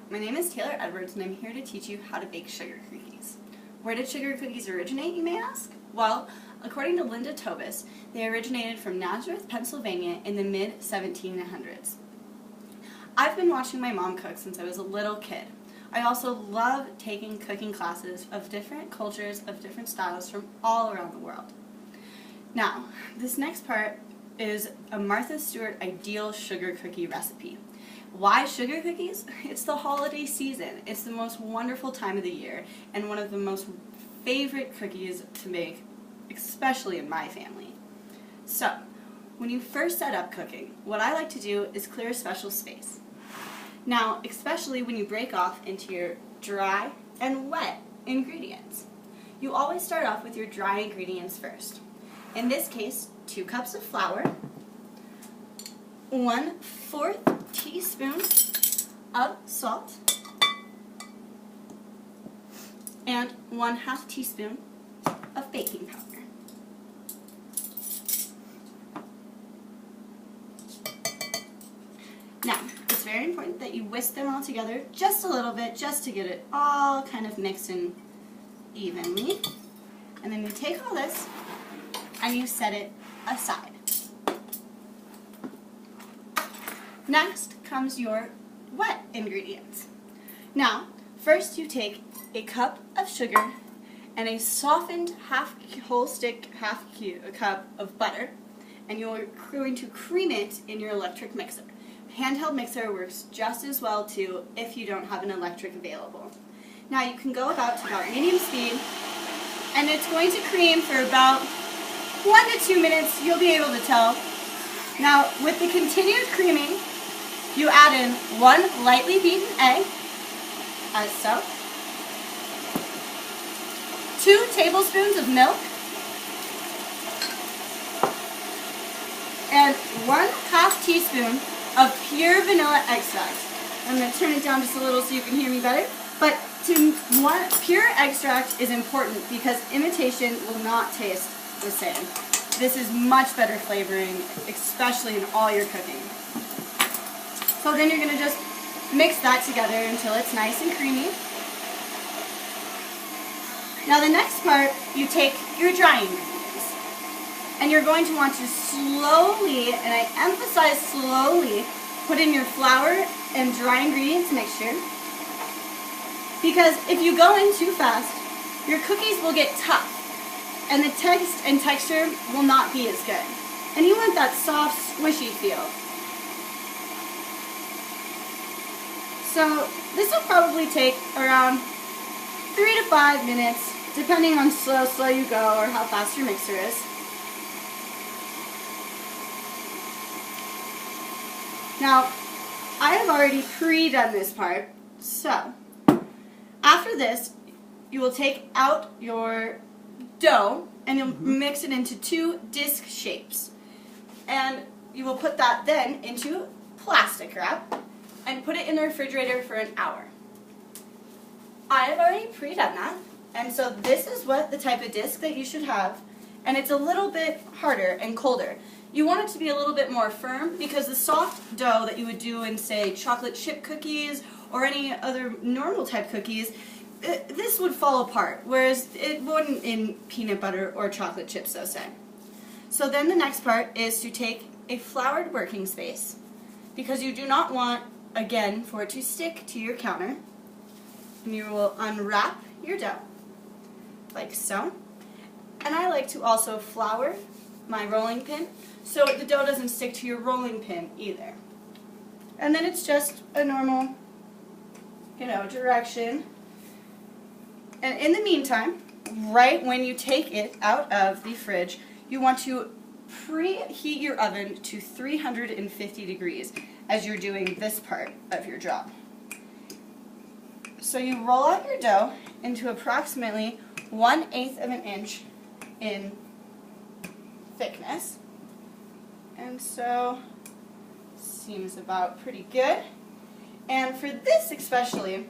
my name is Taylor Edwards and I'm here to teach you how to bake sugar cookies. Where did sugar cookies originate, you may ask? Well, according to Linda Tobis, they originated from Nazareth, Pennsylvania in the mid-1700s. I've been watching my mom cook since I was a little kid. I also love taking cooking classes of different cultures, of different styles from all around the world. Now, this next part is a Martha Stewart ideal sugar cookie recipe. Why sugar cookies? It's the holiday season. It's the most wonderful time of the year and one of the most favorite cookies to make, especially in my family. So, when you first set up cooking, what I like to do is clear a special space. Now, especially when you break off into your dry and wet ingredients. You always start off with your dry ingredients first. In this case, 2 cups of flour, 1/4 teaspoon of salt, and 1/2 teaspoon of baking powder. Now, it's very important that you whisk them all together just a little bit, just to get it all kind of mixed in evenly. And then you take all this and you set it aside. Next comes your wet ingredients. Now, first you take a cup of sugar and a softened whole stick half cup of butter, and you're going to cream it in your electric mixer. Handheld mixer works just as well too if you don't have an electric available. Now you can go about to about medium speed, and it's going to cream for about 1 to 2 minutes. You'll be able to tell. Now with the continued creaming, you add in 1 lightly beaten egg, as so, 2 tablespoons of milk, and 1/2 teaspoon of pure vanilla extract. I'm going to turn it down just a little so you can hear me better. But pure extract is important because imitation will not taste the same. This is much better flavoring, especially in all your cooking. So then you're going to just mix that together until it's nice and creamy. Now the next part, you take your dry ingredients. And you're going to want to slowly, and I emphasize slowly, put in your flour and dry ingredients mixture. Because if you go in too fast, your cookies will get tough, and the taste and texture will not be as good. And you want that soft, squishy feel. So this will probably take around 3 to 5 minutes, depending on how slow you go or how fast your mixer is. Now, I have already pre-done this part, so after this, you will take out your dough and you'll mix it into 2 disc shapes. And you will put that then into plastic wrap and put it in the refrigerator for an hour. I have already pre-done that, and so this is what the type of disc that you should have, and it's a little bit harder and colder. You want it to be a little bit more firm because the soft dough that you would do in, say, chocolate chip cookies or any other normal type cookies, this would fall apart, whereas it wouldn't in peanut butter or chocolate chips, so say. So then the next part is to take a floured working space, because you do not want, again, for it to stick to your counter. And you will unwrap your dough, like so. And I like to also flour my rolling pin so the dough doesn't stick to your rolling pin either. And then it's just a normal, direction. And in the meantime, right when you take it out of the fridge, you want to preheat your oven to 350 degrees as you're doing this part of your job. So you roll out your dough into approximately 1/8 of an inch in thickness. And so, seems about pretty good. And for this especially,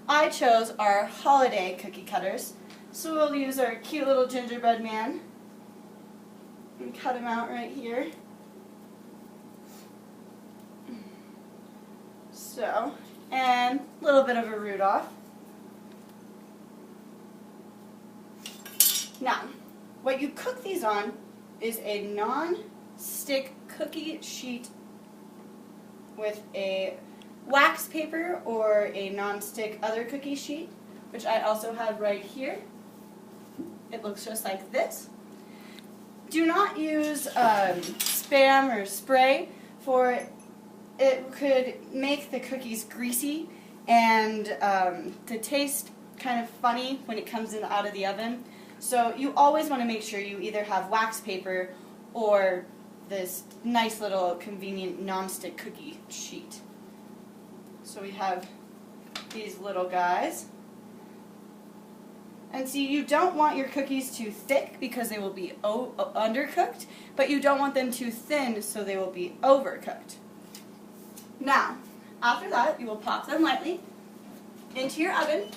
I chose our holiday cookie cutters. So we'll use our cute little gingerbread man and cut him out right here. So, and a little bit of a root off. Now, what you cook these on is a non-stick cookie sheet with a wax paper or a non-stick other cookie sheet, which I also have right here. It looks just like this. Do not use Spam or spray, for it could make the cookies greasy and the taste kind of funny when it comes out of the oven. So you always want to make sure you either have wax paper or this nice little convenient non-stick cookie sheet. So we have these little guys. And see, you don't want your cookies too thick because they will be undercooked, but you don't want them too thin so they will be overcooked. Now, after that, you will pop them lightly into your oven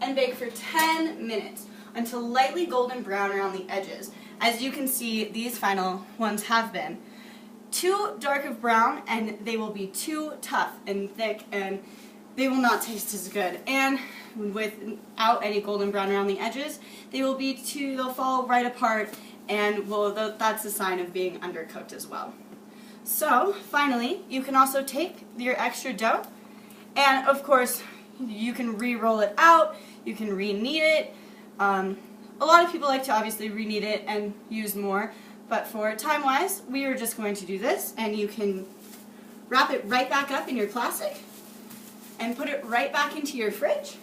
and bake for 10 minutes until lightly golden brown around the edges. As you can see, these final ones have been. Too dark of brown and they will be too tough and thick and they will not taste as good. And without any golden brown around the edges, they'll fall right apart, and that's a sign of being undercooked as well. So finally, you can also take your extra dough, and of course, you can re-roll it out, you can re-knead it. A lot of people like to obviously re-knead it and use more, but for time-wise, we are just going to do this, and you can wrap it right back up in your plastic and put it right back into your fridge.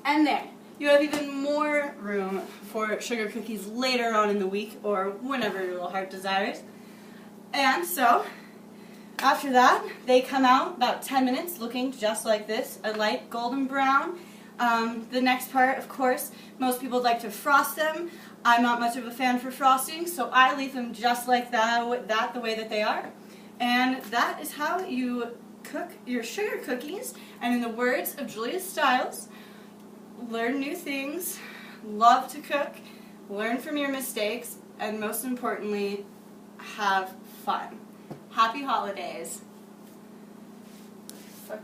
And there, you have even more room for sugar cookies later on in the week or whenever your little heart desires. And so, after that, they come out about 10 minutes looking just like this, a light golden brown. The next part, of course, most people like to frost them. I'm not much of a fan for frosting, so I leave them just like that the way that they are. And that is how you cook your sugar cookies. And in the words of Julia Stiles, learn new things, love to cook, learn from your mistakes, and most importantly, have fun. Happy holidays.